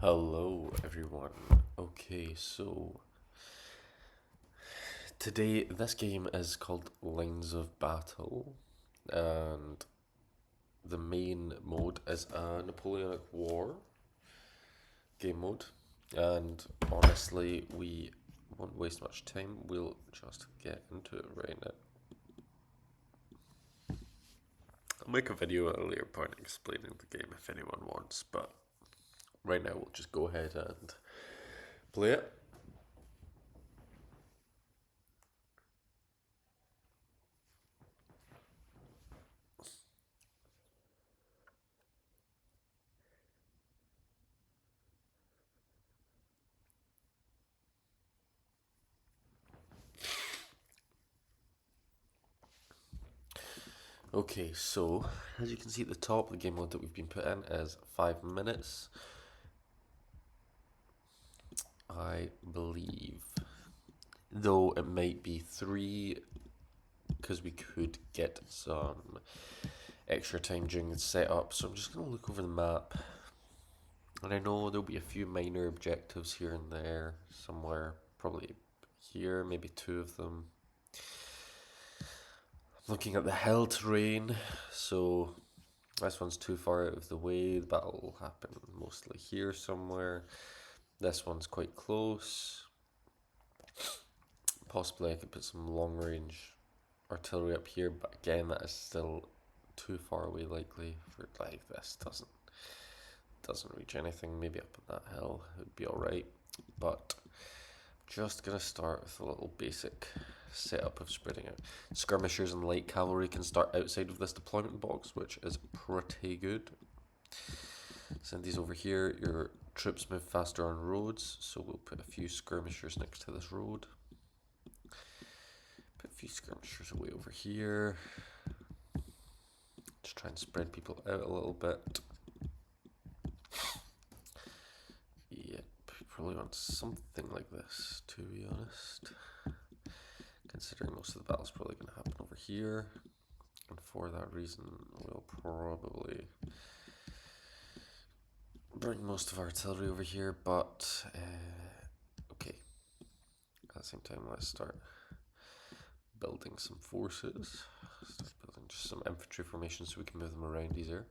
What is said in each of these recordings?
Hello, everyone. Okay, so today this game is called Lines of Battle, and the main mode is a Napoleonic War game mode. And honestly, we won't waste much time, we'll just get into it right now. I'll make a video at a later point explaining the game if anyone wants, but right now we'll just go ahead and play it. Okay, so as you can see at the top, the game mode that we've been put in is 5 minutes, I believe. Though it might be 3 because we could get some extra time during the setup. So I'm just going to look over the map. And I know there'll be a few minor objectives here and there somewhere, probably here, maybe 2 of them. Looking at the hill terrain, so this one's too far out of the way. The battle will happen mostly here somewhere. This one's quite close. Possibly I could put some long range artillery up here, but again that is still too far away likely for like this doesn't reach anything. Maybe up on that hill it would be alright. But just gonna start with a little basic setup of spreading out. Skirmishers and light cavalry can start outside of this deployment box, which is pretty good. Send these over here. Your troops move faster on roads, so we'll put a few skirmishers next to this road. Put a few skirmishers away over here. Just try and spread people out a little bit. Yep, probably want something like this, to be honest. Considering most of the battle's probably going to happen over here. And for that reason, we'll probably bring most of our artillery over here, but okay. At the same time, let's start building some forces. Start building just some infantry formations so we can move them around easier.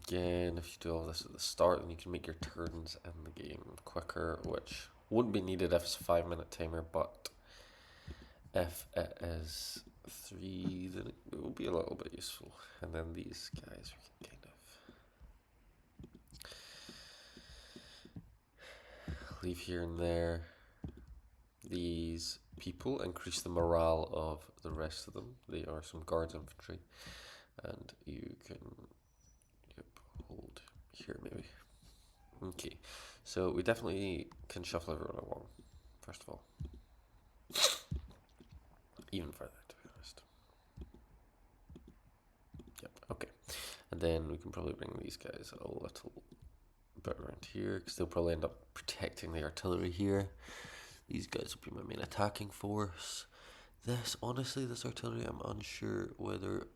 Again, if you do all this at the start, then you can make your turns in the game quicker, which won't be needed if it's a 5 minute timer, but if it is 3, then it will be a little bit useful. And then these guys we can kind of leave here and there. These people increase the morale of the rest of them. They are some guards infantry, and you can hold here maybe. Okay, so we definitely can shuffle everyone along, first of all. Even further, to be honest. Yep, okay. And then we can probably bring these guys a little bit around here, because they'll probably end up protecting the artillery here. These guys will be my main attacking force. Honestly, this artillery, I'm unsure whether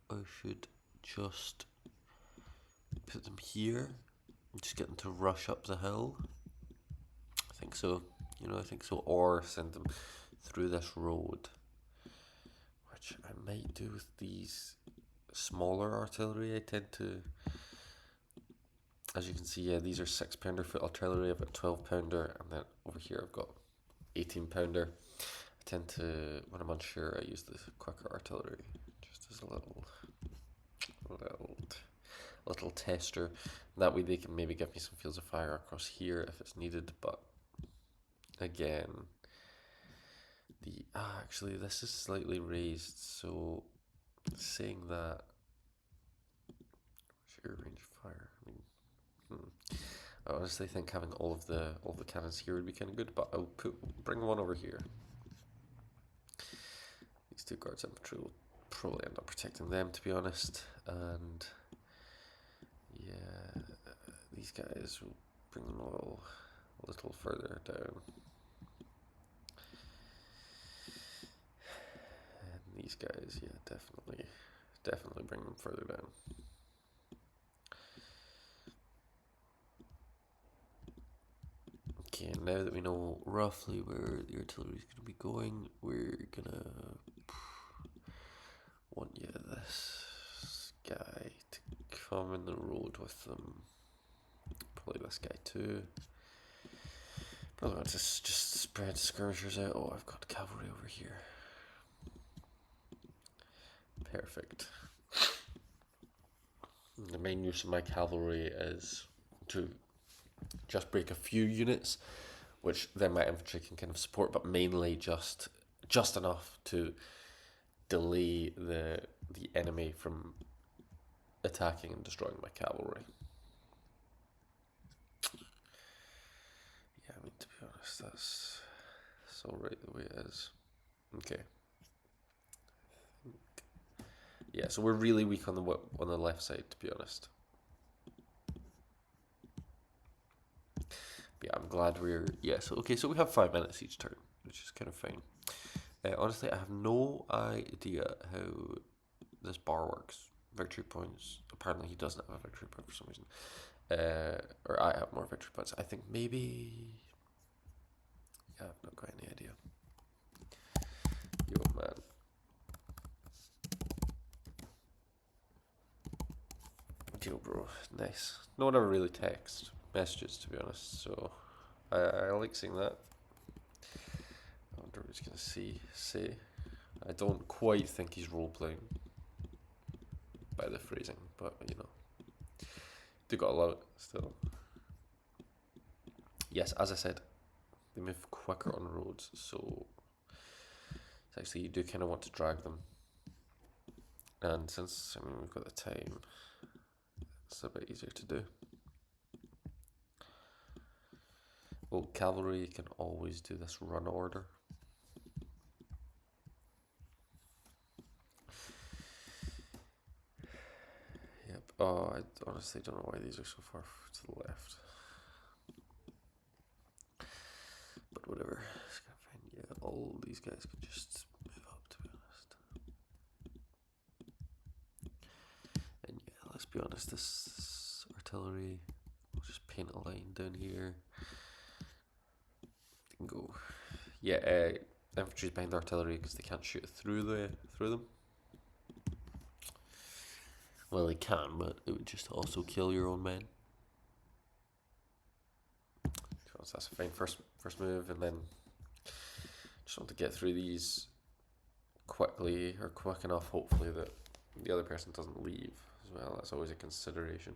I should just put them here and just get them to rush up the hill. I think so. I think so. Or send them through this road, which I might do with these smaller artillery. I tend to, as you can see, yeah, these are 6-pounder foot artillery. I've got 12-pounder, and then over here I've got 18-pounder. I tend to, when I'm unsure, I use the quicker artillery just as a little tester. That way they can maybe give me some fields of fire across here if it's needed. But again, actually this is slightly raised, so saying that, what's your range of fire? I honestly think having all of the cannons here would be kind of good, but I'll bring one over here. These 2 guards infantry will probably end up protecting them, to be honest, and these guys will bring them a little further down. And these guys, yeah, definitely bring them further down. Okay, now that we know roughly where the artillery is going to be going, we're gonna want this guy to come in the road with them. Probably this guy too. Probably want to just spread skirmishers out. Oh, I've got cavalry over here. Perfect. The main use of my cavalry is to just break a few units, which then my infantry can kind of support, but mainly just enough to delay the enemy from attacking and destroying my cavalry. Yeah, I mean, to be honest, that's so right the way it is. Okay. Yeah, so we're really weak on the left side, to be honest. But yeah, I'm glad we're... Yeah, so okay, so we have 5 minutes each turn, which is kind of fine. Honestly, I have no idea how this bar works. Victory points. Apparently he doesn't have a victory point for some reason. Or I have more victory points. I think maybe... Yeah, I've not got any idea. Yo, man. Yo, bro. Nice. No one ever really texts messages, to be honest, so I like seeing that. I wonder what he's going to say. I don't quite think he's role-playing by the phrasing, but, you know. Do gotta love it, still. Yes, as I said, they move quicker on roads, so it's actually, you do kind of want to drag them. And since, I mean, we've got the time, it's a bit easier to do. Well, cavalry can always do this run order. Yep. Oh, I honestly don't know why these are so far to the left. But whatever. Just gotta find, yeah, all these guys can just move up, to be honest. And yeah, let's be honest, this artillery, we'll just paint a line down here. They can go. Yeah, infantry's behind the artillery because they can't shoot through them. Well, they can, but it would just also kill your own men. So that's a fine first move, and then just want to get through these quickly, or quick enough, hopefully, that the other person doesn't leave as well. That's always a consideration.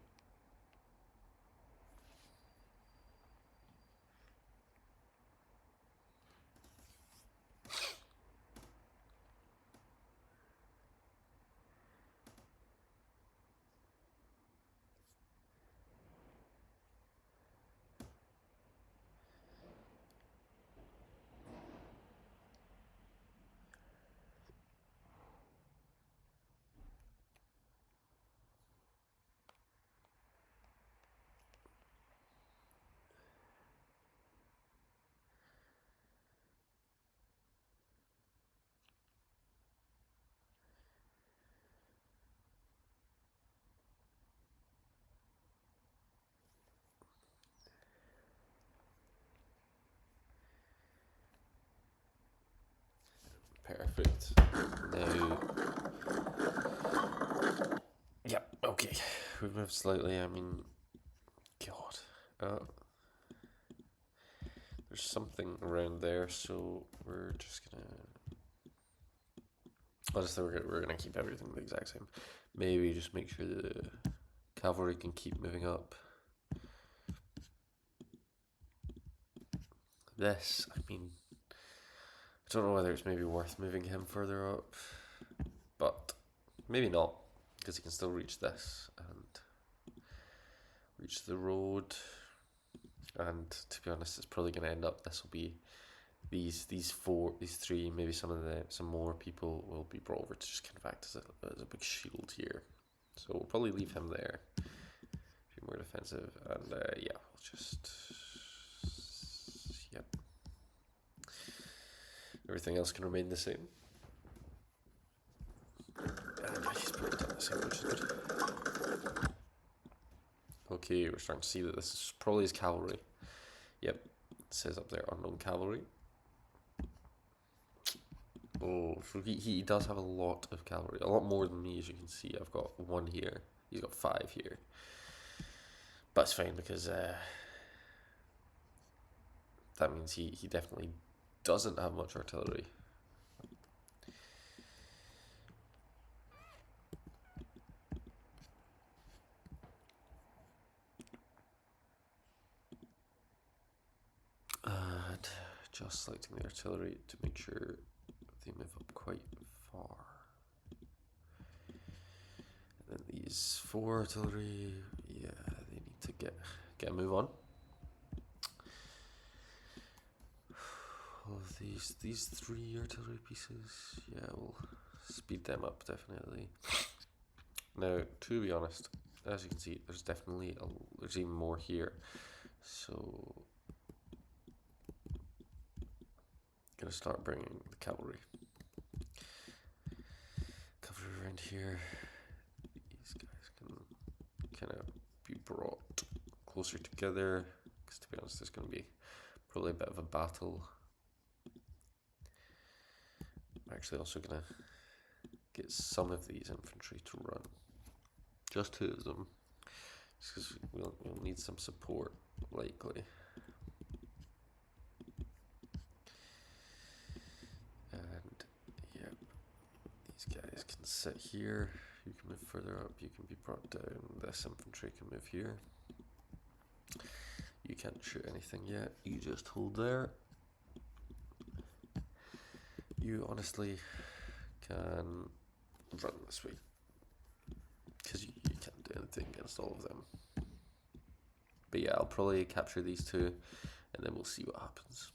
Perfect. Now, yep, okay. We've moved slightly. I mean, God. There's something around there, so we're just gonna... Honestly, we're gonna keep everything the exact same. Maybe just make sure the cavalry can keep moving up. This, I mean, I don't know whether it's maybe worth moving him further up, but maybe not, because he can still reach this and reach the road. And to be honest, it's probably going to end up, this will be these three, maybe some more people will be brought over to just kind of act as a big shield here. So we'll probably leave him there. more defensive, and yeah, we'll just, yep. Everything else can remain the same. And yeah, he's probably done the same, which is good. Okay, we're starting to see that this is probably his cavalry. Yep, it says up there, unknown cavalry. Oh, so he does have a lot of cavalry, a lot more than me, as you can see. I've got 1 here, he's got 5 here. But it's fine, because that means he definitely doesn't have much artillery. And just selecting the artillery to make sure they move up quite far. And then these 4 artillery, yeah, they need to get a move on. All of these 3 artillery pieces, yeah, we'll speed them up definitely. Now, to be honest, as you can see, there's definitely there's even more here. So, gonna start bringing the cavalry. Cavalry around here. These guys can kind of be brought closer together. Because to be honest, there's gonna be probably a bit of a battle. I'm actually also gonna get some of these infantry to run. Just 2 of them. Just because we'll need some support, likely. And, yeah, these guys can sit here. You can move further up, you can be brought down. This infantry can move here. You can't shoot anything yet, you just hold there. You honestly can run this way, because you can't do anything against all of them. But yeah, I'll probably capture these 2, and then we'll see what happens.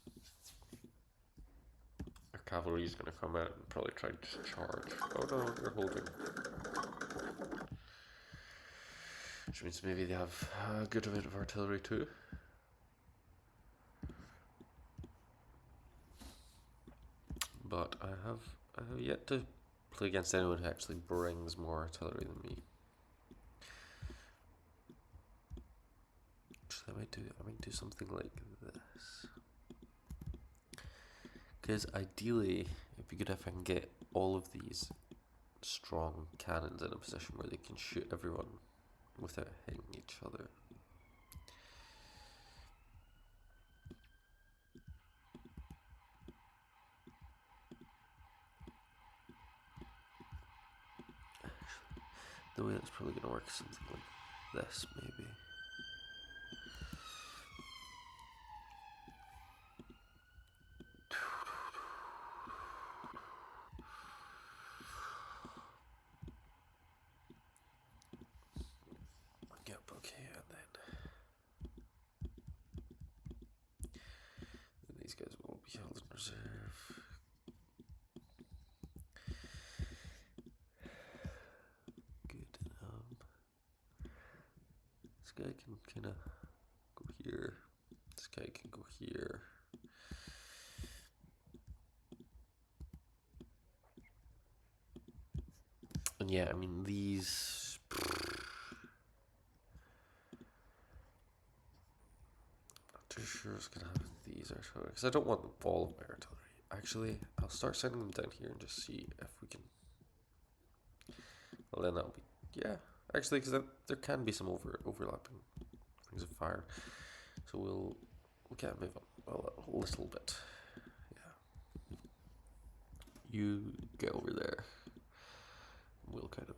Our cavalry is going to come out and probably try to charge. Oh no, they're holding. Which means maybe they have a good amount of artillery too. But I have yet to play against anyone who actually brings more artillery than me. I might do something like this. Because ideally, it'd be good if I can get all of these strong cannons in a position where they can shoot everyone without hitting each other. The way that's probably going to work is something like this, maybe. Yep, okay, and then these guys will be held in reserve. Good. This guy can kind of go here. This guy can go here. And yeah, I mean, these... Not too sure what's going to happen with these artillery, because I don't want all of my artillery. Actually, I'll start sending them down here and just see if we can... Well, then that'll be... Yeah, actually, because there can be some overlapping rings of fire. So we'll get a move up a little bit. Yeah. You get over there. We'll kind of...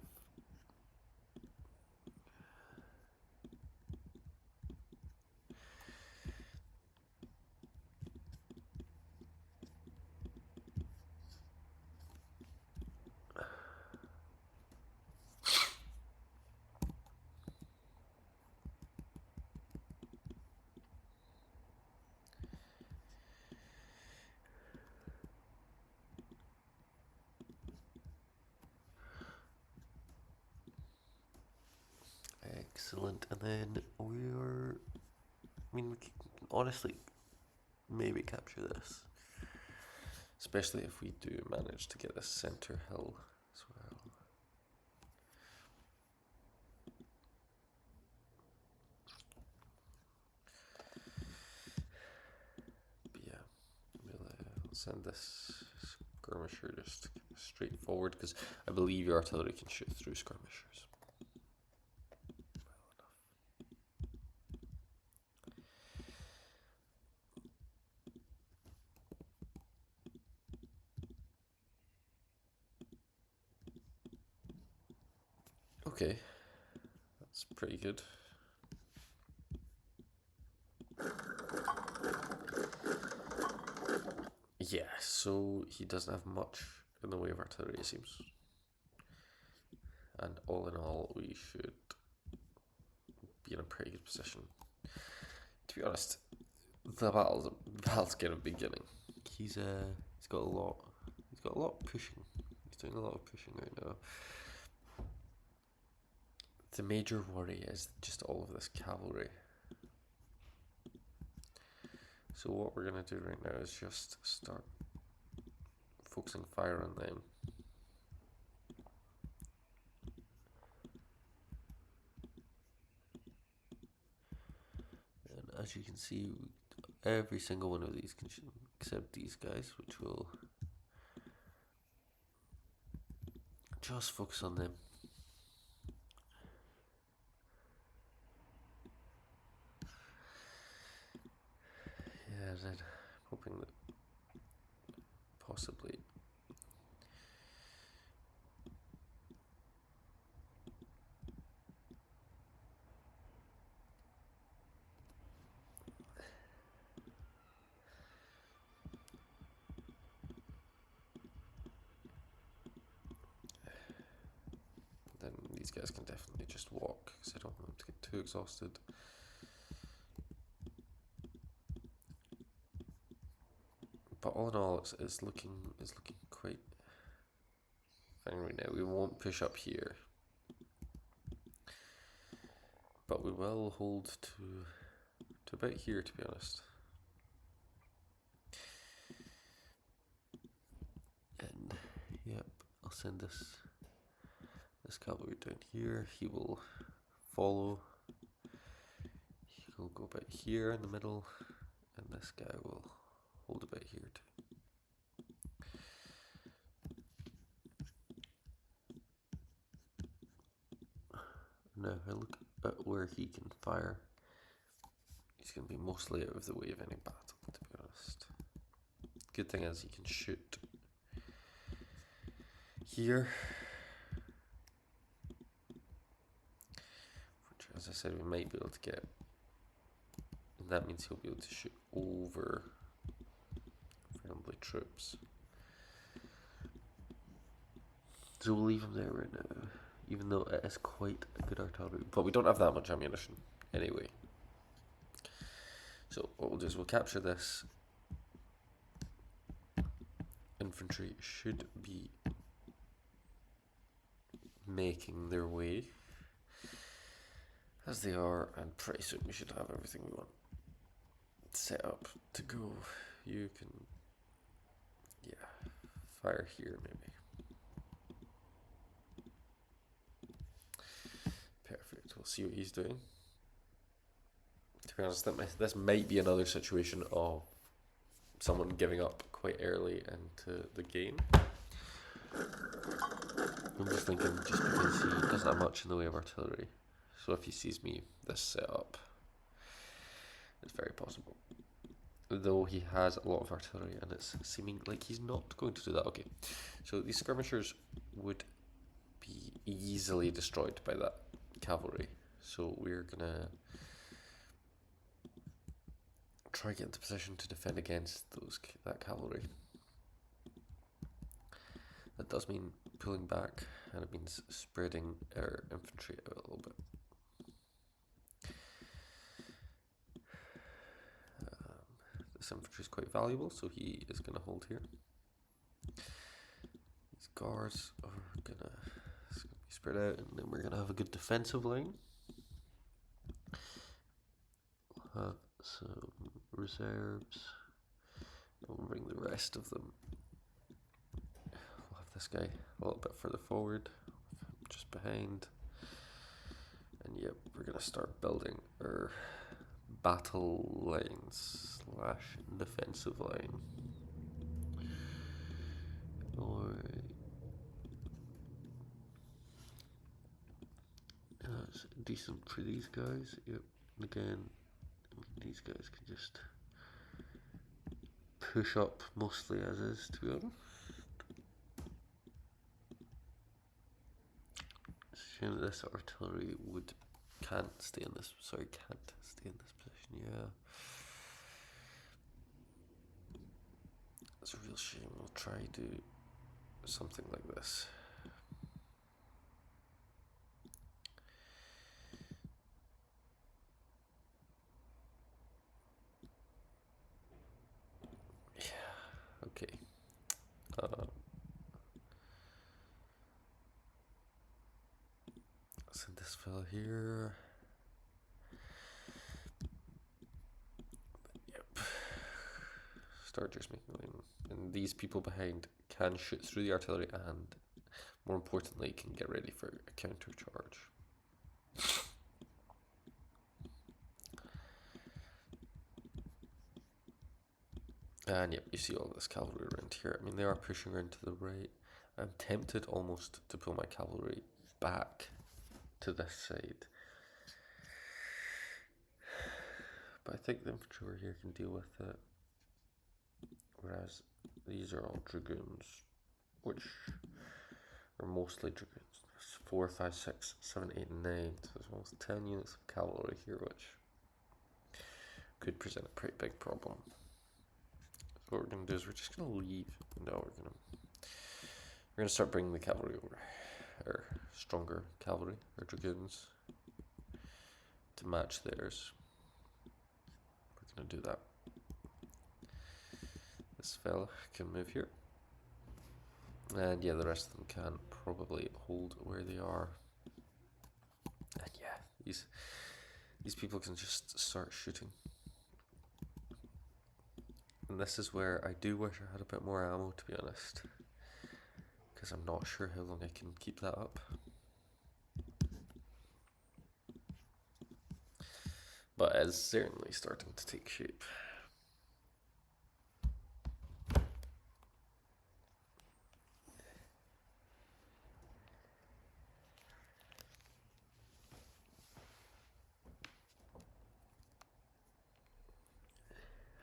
Excellent. And then we can honestly maybe capture this. Especially if we do manage to get this center hill as well. But yeah, we'll send this skirmisher just straight forward because I believe your artillery can shoot through skirmishers. Okay, that's pretty good. Yeah, so he doesn't have much in the way of artillery, it seems. And all in all, we should be in a pretty good position. To be honest, the battle's kind of beginning. He's got a lot. He's got a lot of pushing. He's doing a lot of pushing right now. The major worry is just all of this cavalry. So what we're gonna do right now is just start focusing fire on them. And as you can see, every single one of these can shoot, except these guys, which will just focus on them. Yeah, then hoping that possibly then these guys can definitely just walk because I don't want them to get too exhausted. But all in all, it's looking quite fine right now. We won't push up here, but we will hold to about here, to be honest. And yep, I'll send this cavalry down here. He will follow. He'll go about here in the middle, and this guy will hold about here too. Now I look at where he can fire. He's going to be mostly out of the way of any battle, to be honest. Good thing is he can shoot here, which, as I said, we might be able to get. And that means he'll be able to shoot over friendly troops. So we'll leave him there right now, even though it is quite a good artillery. But we don't have that much ammunition anyway. So what we'll do is we'll capture this. Infantry should be making their way, as they are, and pretty soon we should have everything we want set up to go. You can, yeah, fire here maybe. Perfect. We'll see what he's doing. To be honest, this might be another situation of someone giving up quite early into the game. I'm just thinking, just because he doesn't have much in the way of artillery, so if he sees me this setup, it's very possible. Though he has a lot of artillery, and it's seeming like he's not going to do that. Okay, so these skirmishers would be easily destroyed by that cavalry, so we're gonna try to get into position to defend against that cavalry. That does mean pulling back, and it means spreading our infantry out a little bit. This infantry is quite valuable, so he is going to hold here. These guards are going to be spread out, and then we're going to have a good defensive line. have some reserves. We'll bring the rest of them. We'll have this guy a little bit further forward, just behind. And yep, we're gonna start building our battle lines / defensive line. Alright. That's decent for these guys. Yep. Again, these guys can just push up mostly as is, to be honest. It's a shame that this artillery can't stay in this position, yeah. It's a real shame. We'll try to do something like this. Yeah, okay. Send this fella here. Yep. Start just making a lane. And these people behind can shoot through the artillery and, more importantly, can get ready for a counter charge. And yep, you see all this cavalry around here. I mean, they are pushing around to the right. I'm tempted almost to pull my cavalry back to this side. But I think the infantry over here can deal with it. Whereas these are all dragoons, which are mostly dragoons. There's 4, 5, 6, 7, 8, and 9. So there's almost 10 units of cavalry here, which could present a pretty big problem. So what we're going to do is we're just going to leave. No, we're going to start bringing the cavalry over, or stronger cavalry, or dragoons, to match theirs. We're going to do that. This fella can move here. And yeah, the rest of them can probably hold where they are. And yeah, these people can just start shooting. And this is where I do wish I had a bit more ammo, to be honest, because I'm not sure how long I can keep that up. But it's certainly starting to take shape.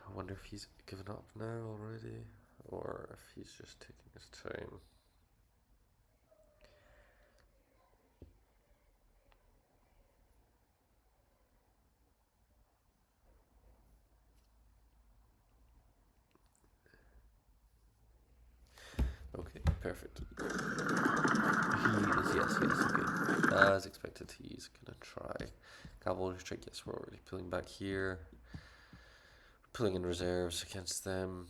I wonder if he's given up now already, or if he's just taking his time. Okay, perfect. Yes, okay. As expected, he's gonna try cavalry strike. Yes, we're already pulling back here. Pulling in reserves against them.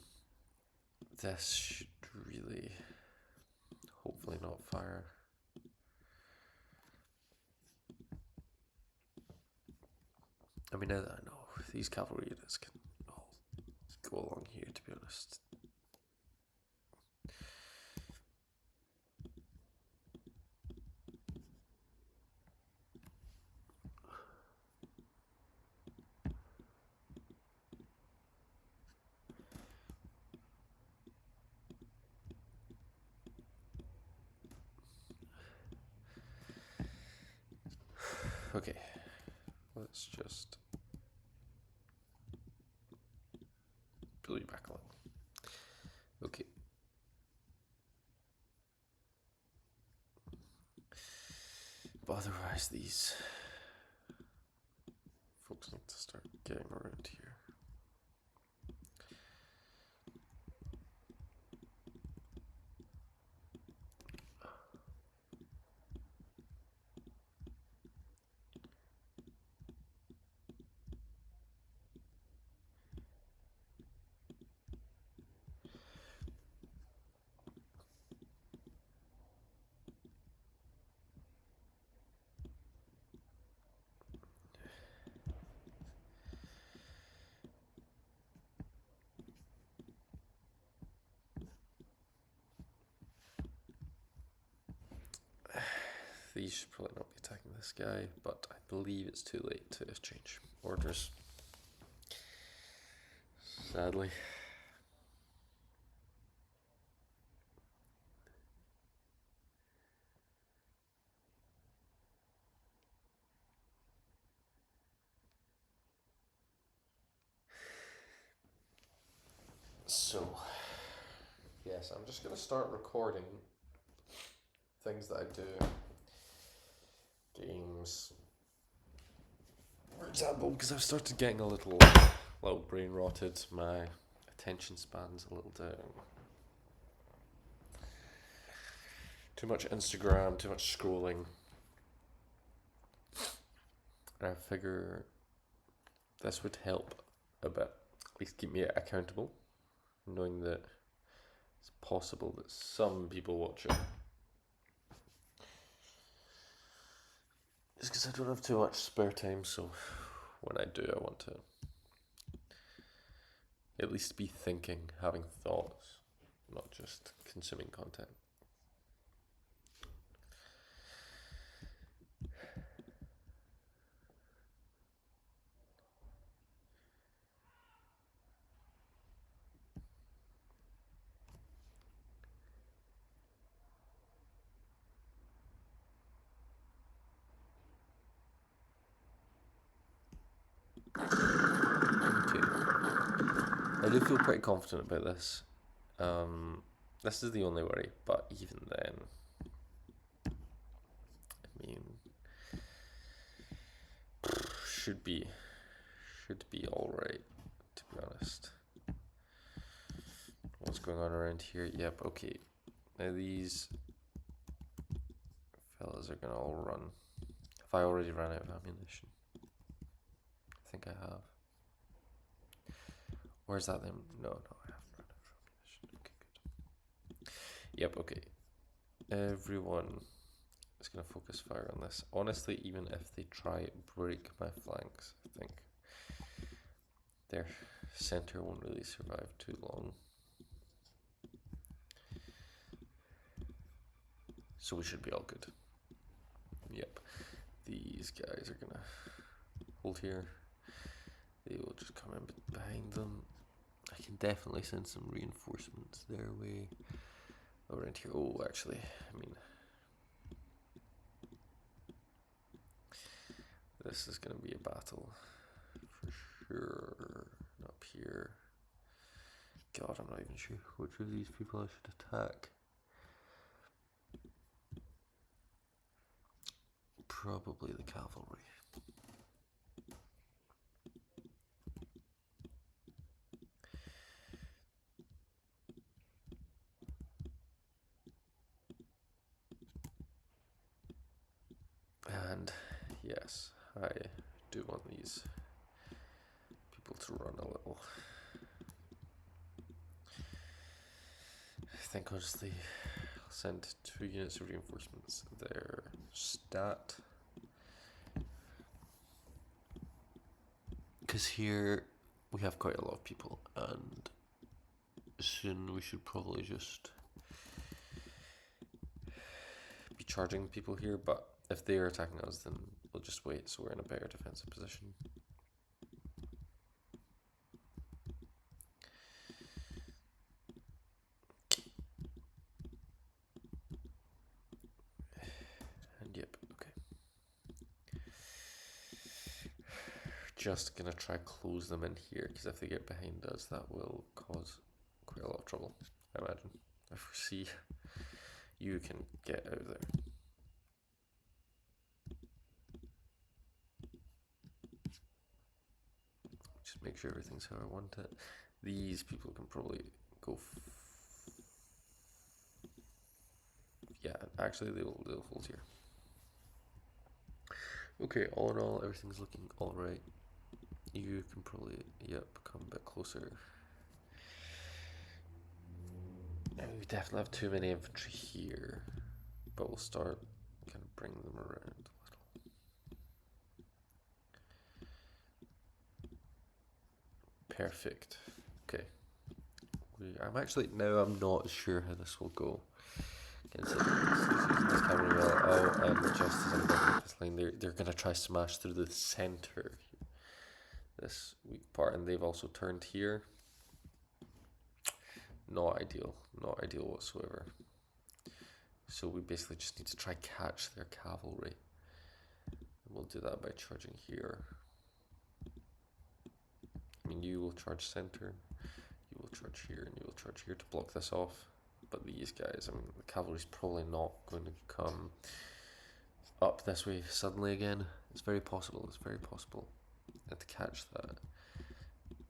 This should really, hopefully not fire. I mean, now that I know, these cavalry units can all go along here, to be honest. Okay, let's just pull you back along. Okay. But otherwise, these folks need to start getting around here. these should probably not be attacking this guy, but I believe it's too late to change orders. Sadly. So, yes, I'm just going to start recording things that I do. Games. For example, because I've started getting a little brain rotted. My attention span's a little down. Too much Instagram, too much scrolling. And I figure this would help a bit. At least keep me accountable, knowing that it's possible that some people watch it. It's because I don't have too much spare time, so when I do, I want to at least be thinking, having thoughts, not just consuming content. Okay. I do feel pretty confident about this. This is the only worry, but even then, I mean, should be all right, to be honest. What's going on around here? Yep. Okay. Now these fellas are gonna all run. Have I already ran out of ammunition? I think I have. Or is that them? No, I haven't run out of ammunition. Okay, good. Yep, okay. Everyone is going to focus fire on this. Honestly, even if they try break my flanks, I think their center won't really survive too long. So we should be all good. Yep. These guys are going to hold here. They will just come in behind them. I can definitely send some reinforcements their way. Around here. Oh, actually, I mean, this is going to be a battle for sure. Up here. God, I'm not even sure which of these people I should attack. Probably the cavalry. And yes, I do want these people to run a little. I think honestly I'll send 2 units of reinforcements. Their stat, because here we have quite a lot of people, and soon we should probably just be charging people here, but if they are attacking us, then we'll just wait so we're in a better defensive position. And yep, okay. Just gonna try close them in here, because if they get behind us, that will cause quite a lot of trouble, I imagine. I foresee you can get out there. Just make sure everything's how I want it. These people can probably go. Yeah, actually, they'll hold here. Okay, all in all, everything's looking all right. You can probably, yep, come a bit closer. We definitely have too many infantry here, but we'll start kind of bringing them around a little. Perfect. Okay. I'm not sure how this will go. Against using this cavalry well. Oh, and just as I'm building up this line, they're gonna try smash through the center. This weak part, and they've also turned here. Not ideal, not ideal whatsoever. So we basically just need to try catch their cavalry. And we'll do that by charging here. I mean, you will charge center, you will charge here, and you will charge here to block this off. But these guys, I mean, the cavalry's probably not going to come up this way suddenly again. It's very possible, it's very possible. And to catch that,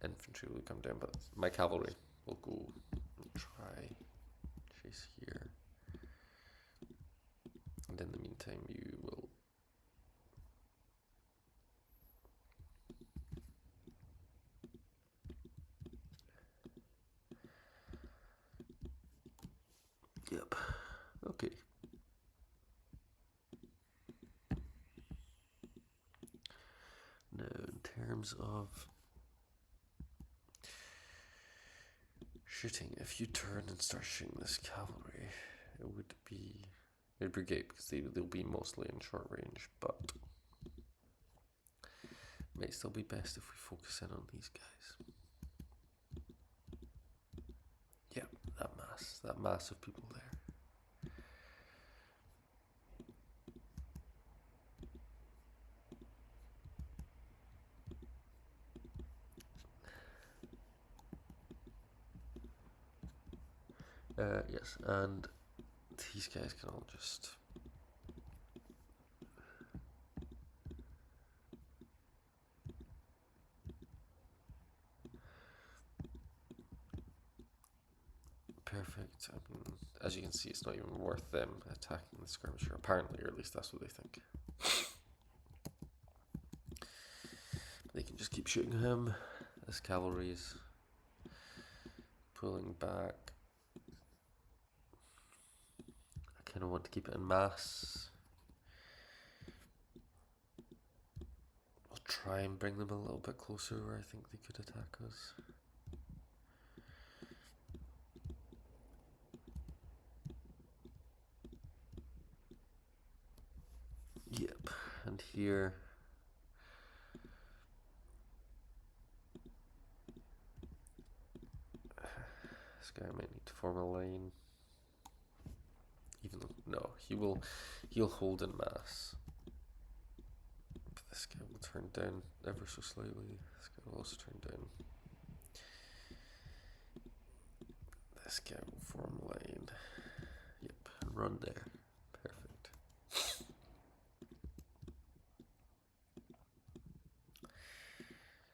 infantry will come down, but my cavalry will go and try chase here. And in the meantime, you will yep. Okay. Now, in terms of shooting, if you turn and start shooting this cavalry, it would be a brigade because they'll be mostly in short range, but it might still be best if we focus in on these guys. Yeah, that mass of people there. Yes, and these guys can all just perfect. I mean, as you can see, it's not even worth them attacking the skirmisher, apparently, or at least that's what they think. They can just keep shooting him. This cavalry's pulling back. I kind of want to keep it in mass. I'll try and bring them a little bit closer where I think they could attack us. Yep, and here this guy might need to form a line. Even though, no, he'll hold in mass. But this guy will turn down ever so slightly. This guy will also turn down. This guy will form a line. Yep, and run there. Perfect.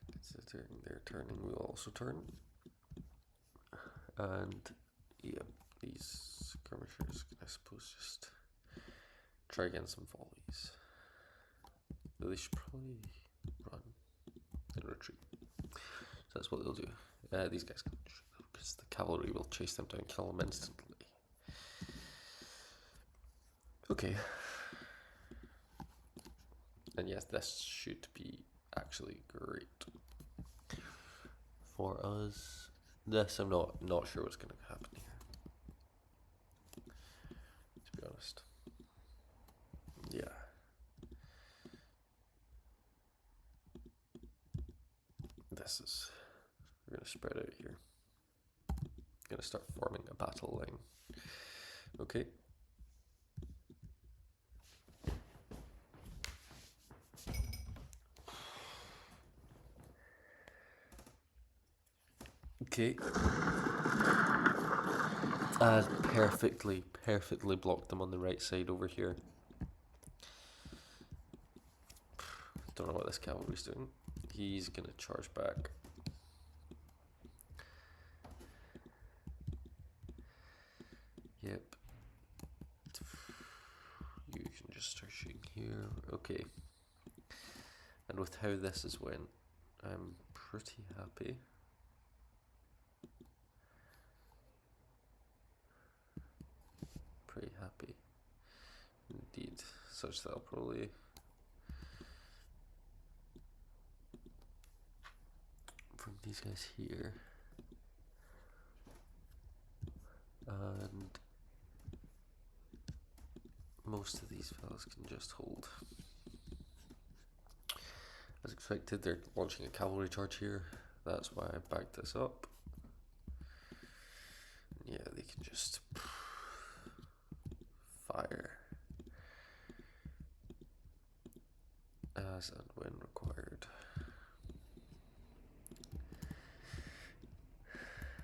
Considering they're turning, we'll also turn. And yeah, these skirmishers can, I suppose, just try again some volleys. Though they should probably run and retreat. So that's what they'll do. These guys can, because the cavalry will chase them down, kill them instantly. Okay. And yes, this should be actually great for us. This, I'm not sure what's going to happen here, to be honest. Yeah. This is, we're going to spread out here. Going to start forming a battle line. Okay. Okay. Perfectly blocked them on the right side over here. Don't know what this cavalry's doing. He's gonna charge back. Yep. You can just start shooting here. Okay. And with how this has went, I'm pretty happy. Pretty happy indeed, such that I'll probably bring these guys here and most of these fellas can just hold. As expected, they're launching a cavalry charge here. That's why I backed this up. Yeah, they can just fire as and when required.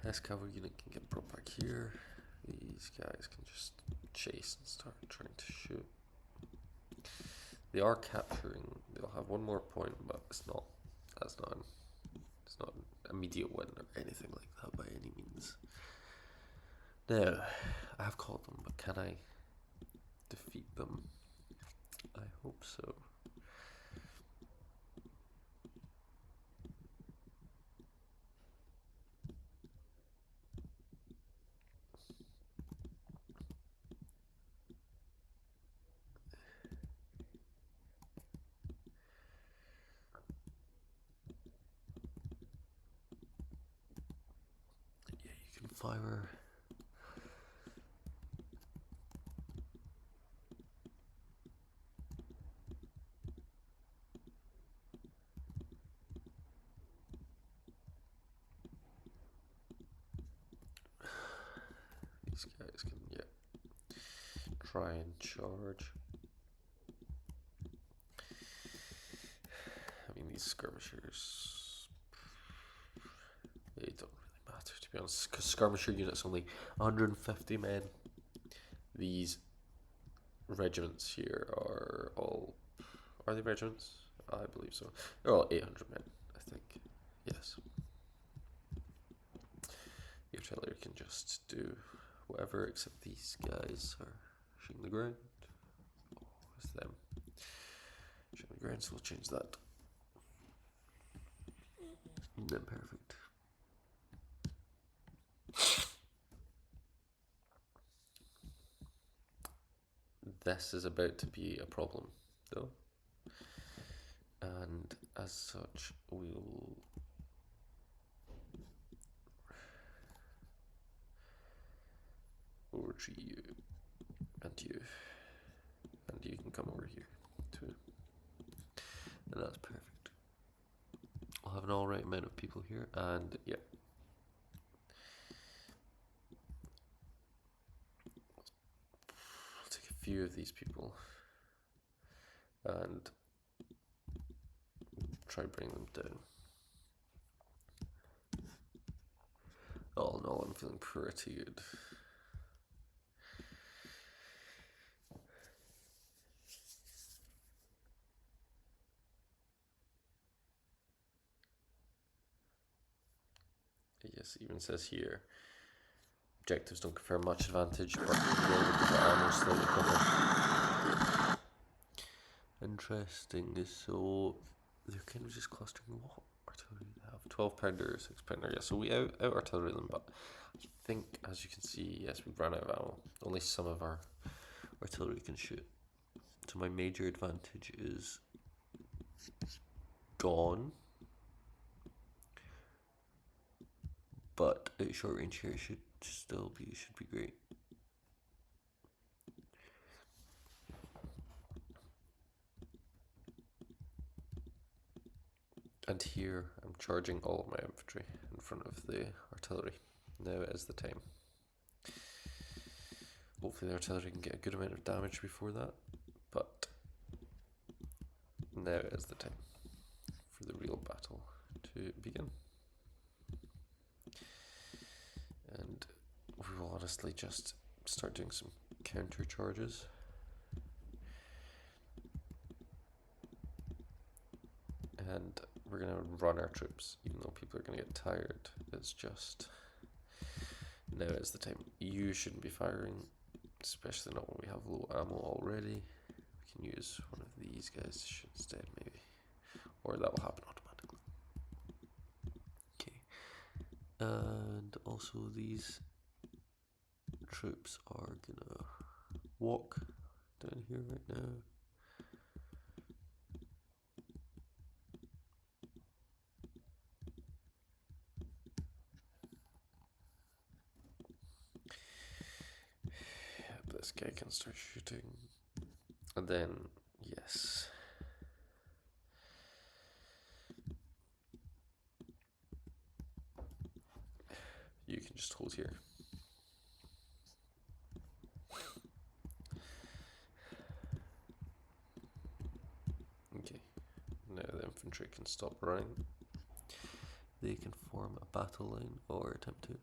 This cavalry unit can get brought back here. These guys can just chase and start trying to shoot. They are capturing. They'll have one more point, but it's not. It's not an immediate win or anything like that by any means. Now, I have caught them, but can I defeat them? I hope so. Yeah, you can fire. These guys can, try and charge. I mean, these skirmishers, they don't really matter, to be honest, because skirmisher units only 150 men. These regiments here are all, are they regiments? I believe so. They're all 800 men, I think. Yes. The artillery can just do whatever, except these guys are shooting the ground. Oh, it's them. Shooting the ground, so we'll change that. Then perfect. This is about to be a problem, though. And as such, we'll retreat you, and you can come over here too. And that's perfect. I'll have an alright amount of people here, and yeah. I'll take a few of these people and try bring them down. All in all, I'm feeling pretty good. Yes, it even says here, objectives don't confer much advantage, but will give armor slightly quicker. Interesting. So they're kind of just clustering. What artillery do they have? 12-pounder, 6-pounder. Yeah, so we out artillery them, but I think, as you can see, yes, we've run out of ammo. Only some of our artillery can shoot. So my major advantage is gone. But at short range here should be great. And here I'm charging all of my infantry in front of the artillery. Now is the time. Hopefully the artillery can get a good amount of damage before that, but now is the time for the real battle to begin. And we will honestly just start doing some counter charges. And we're going to run our troops, even though people are going to get tired. It's just, now is the time. You shouldn't be firing, especially not when we have low ammo already. We can use one of these guys to shoot instead, maybe. Or that will happen automatically. Okay. And also these troops are gonna walk down here right now. This guy can start shooting. And then, yes. You can just hold here. Okay, now the infantry can stop running. They can form a battle line or attempt to.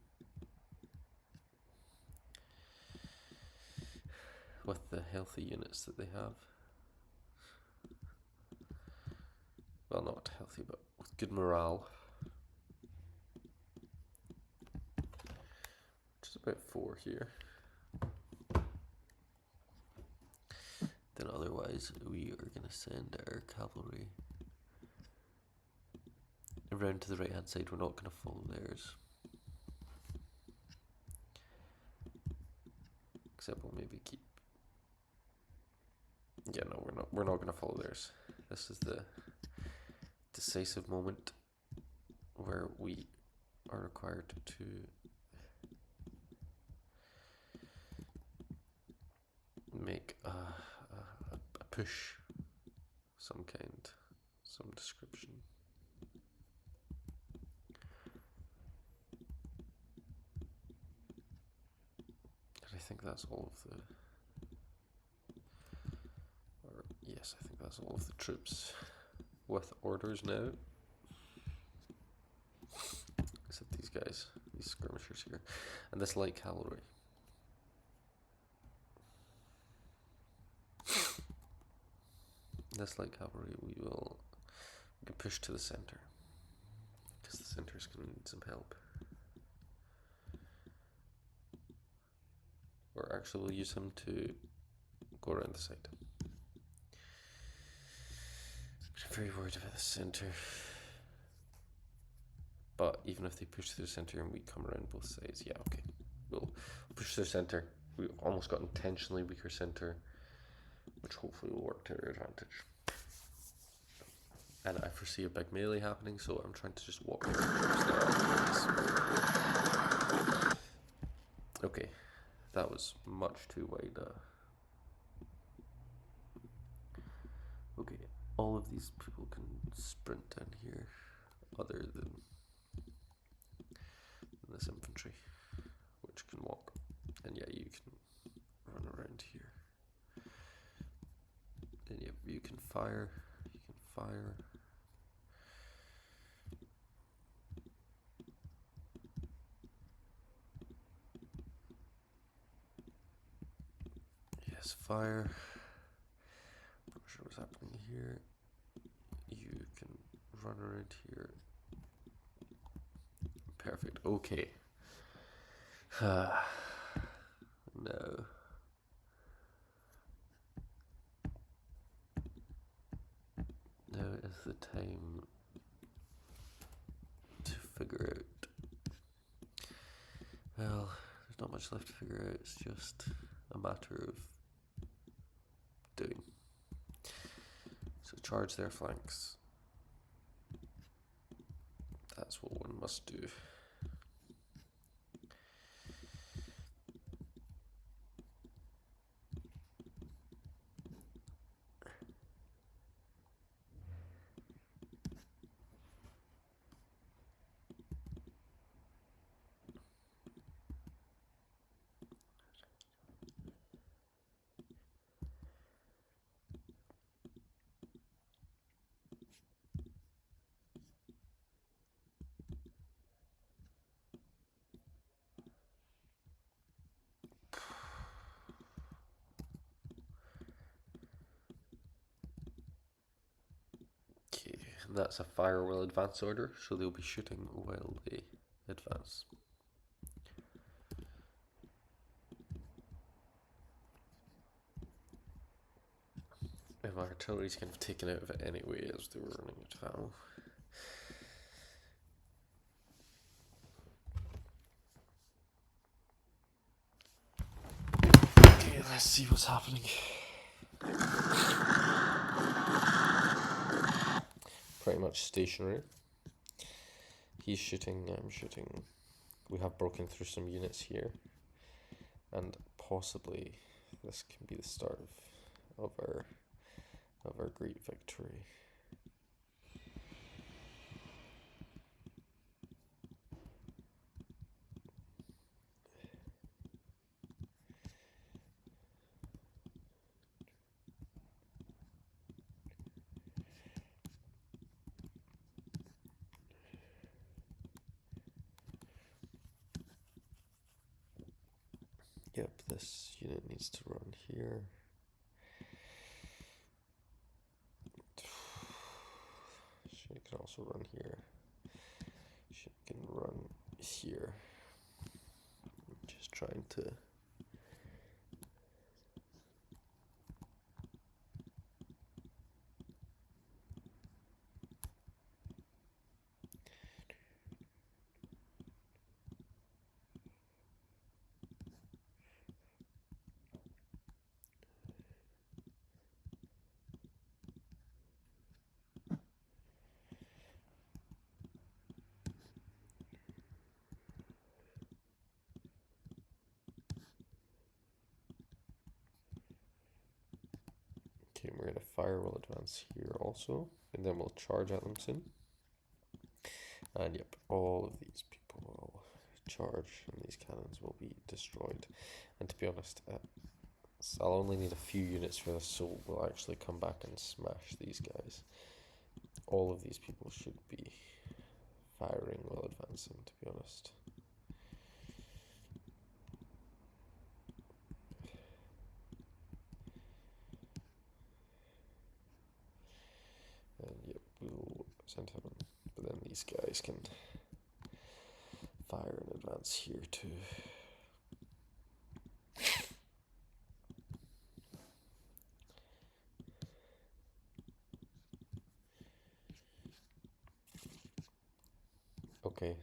With the healthy units that they have. Well, not healthy, but with good morale. Which is about 4 here. Then otherwise, we are going to send our cavalry around to the right hand side. We're not going to follow theirs. Except we'll maybe keep. Yeah, no, we're not going to follow theirs. This is the decisive moment where we are required to make a push of some kind, some description. And I think that's all of the. Yes, I think that's all of the troops with orders now. Except these guys, these skirmishers here, and this light cavalry. This light cavalry we can push to the center, because the center is going to need some help. Or actually we'll use him to go around the side. I'm very worried about the center. But even if they push to the center and we come around both sides, yeah, okay. We'll push to the center. We almost got intentionally weaker center, which hopefully will work to our advantage. And I foresee a big melee happening, so I'm trying to just walk over the. Okay, that was much too wide. Okay, all of these people can sprint down here, other than this infantry, which can walk. And yeah, you can run around here. And yeah, you can fire. You can fire. Yes, fire. I'm not sure what's happening here. You can run around here. Perfect. Okay. No. Now is the time to figure out. Well, there's not much left to figure out. It's just a matter of doing. So charge their flanks. That's what one must do. Okay, that's a fire while advance order, so they'll be shooting while they advance. And my artillery's kind of taken out of it anyway as they were running out of ammo. Okay, let's see what's happening. Pretty much stationary. He's shooting, I'm shooting. We have broken through some units here. And possibly this can be the start of of our great victory. Yep, this unit needs to run here. She can also run here. She can run here. Just trying to. Okay, we're gonna fire, we'll advance here also, and then we'll charge at them soon. And yep, all of these people will charge, and these cannons will be destroyed. And to be honest, I'll only need a few units for this, so we'll actually come back and smash these guys. All of these people should be firing while advancing, to be honest. And yep, we'll send him, but then these guys can fire and advance here too. Okay.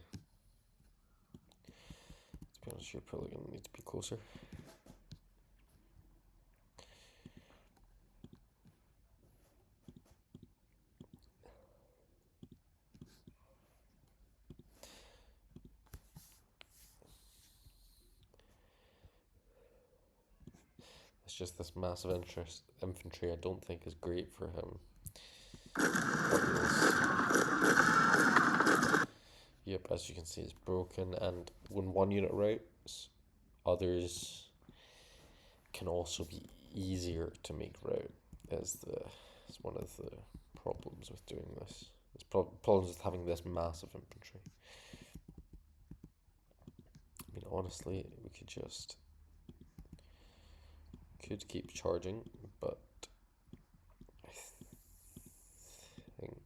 To be honest, you're probably going to need to be closer. It's just this massive infantry I don't think is great for him. Yep, as you can see, it's broken, and when one unit routes, others can also be easier to make route. Is one of the problems with doing this. There's problems with having this massive infantry. I mean, honestly, we could keep charging, but I think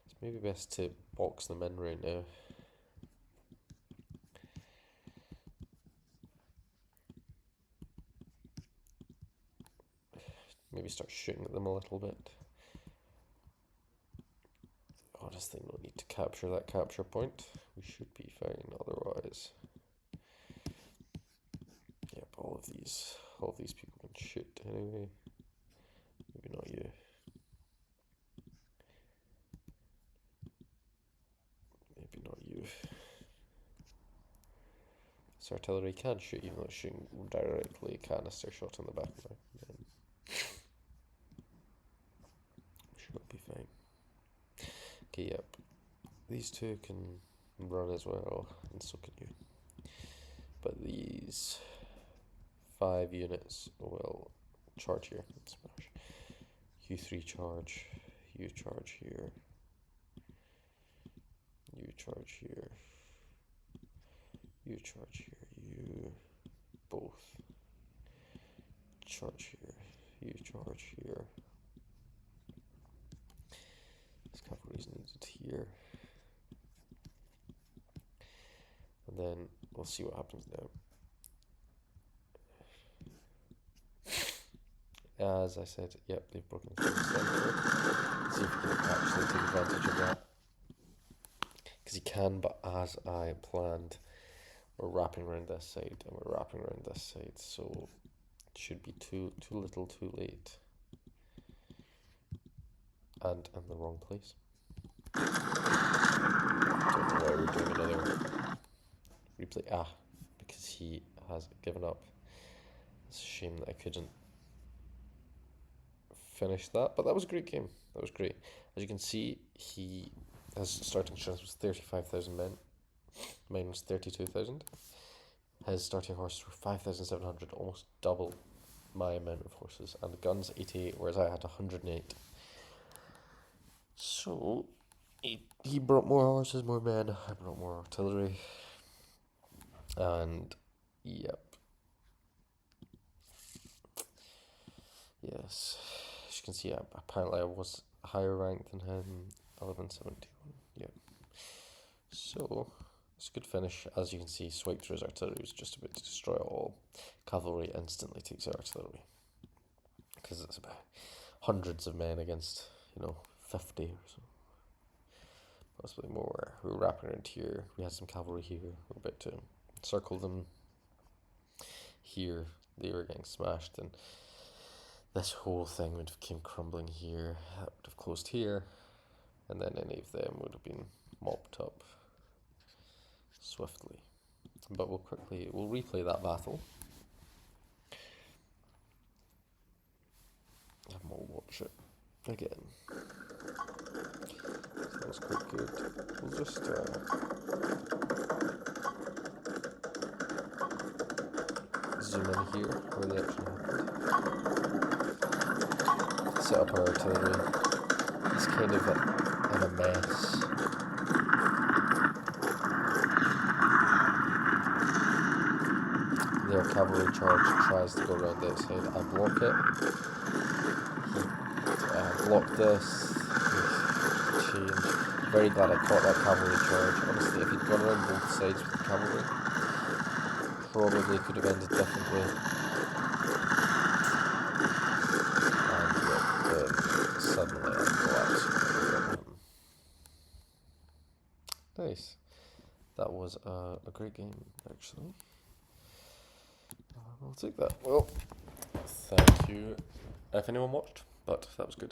it's maybe best to box them in right now. Maybe start shooting at them a little bit. Honestly, no need to capture that capture point. We should be fine otherwise. Yep, all of these people can shoot anyway. Maybe not you. Maybe not you. This artillery can shoot, even though it's shooting directly a canister shot in the back now. Should be fine. Okay, yep. These two can run as well, and so can you. But these 5 units will charge here and smash. You 3 charge, you charge here, you charge here, you charge here, you both charge here, you charge here. This cavalry is needed here. And then we'll see what happens now. As I said, yep, they've broken through the center. See if we can actually take advantage of that. Because he can, but as I planned, we're wrapping around this side and we're wrapping around this side, so it should be too little too late. And in the wrong place. Don't know why we're doing another replay. Because he has given up. It's a shame that I couldn't finish that. But that was a great game. That was great. As you can see, his starting strength was 35,000 men. Mine was 32,000. His starting horses were 5,700, almost double my amount of horses. And the guns, 88, whereas I had 108. So, he brought more horses, more men. I brought more artillery. And, yep. Yes. As you can see, apparently I was higher ranked than him. 1171. Yep. So, it's a good finish. As you can see, swiped through his artillery, was just about to destroy it all. Cavalry instantly takes out artillery. Because it's about hundreds of men against, 50 or so. Possibly more. We were wrapping around here. We had some cavalry here. We were about to circle them here. They were getting smashed, and this whole thing would have came crumbling here. That would have closed here, and then any of them would have been mopped up swiftly. But we'll replay that battle. And we'll watch it again. That was quite good. We'll just zoom in here where the action happened. Set up our artillery. He's kind of in a mess. Their cavalry charge tries to go around the outside. I block it. He blocked this. Change. Very glad I caught that cavalry charge. Honestly, if he'd gone around both sides with the cavalry, probably could have ended differently. And yeah, suddenly I collapsed. Nice. That was a great game, actually. I'll take that. Well, thank you if anyone watched, but that was good.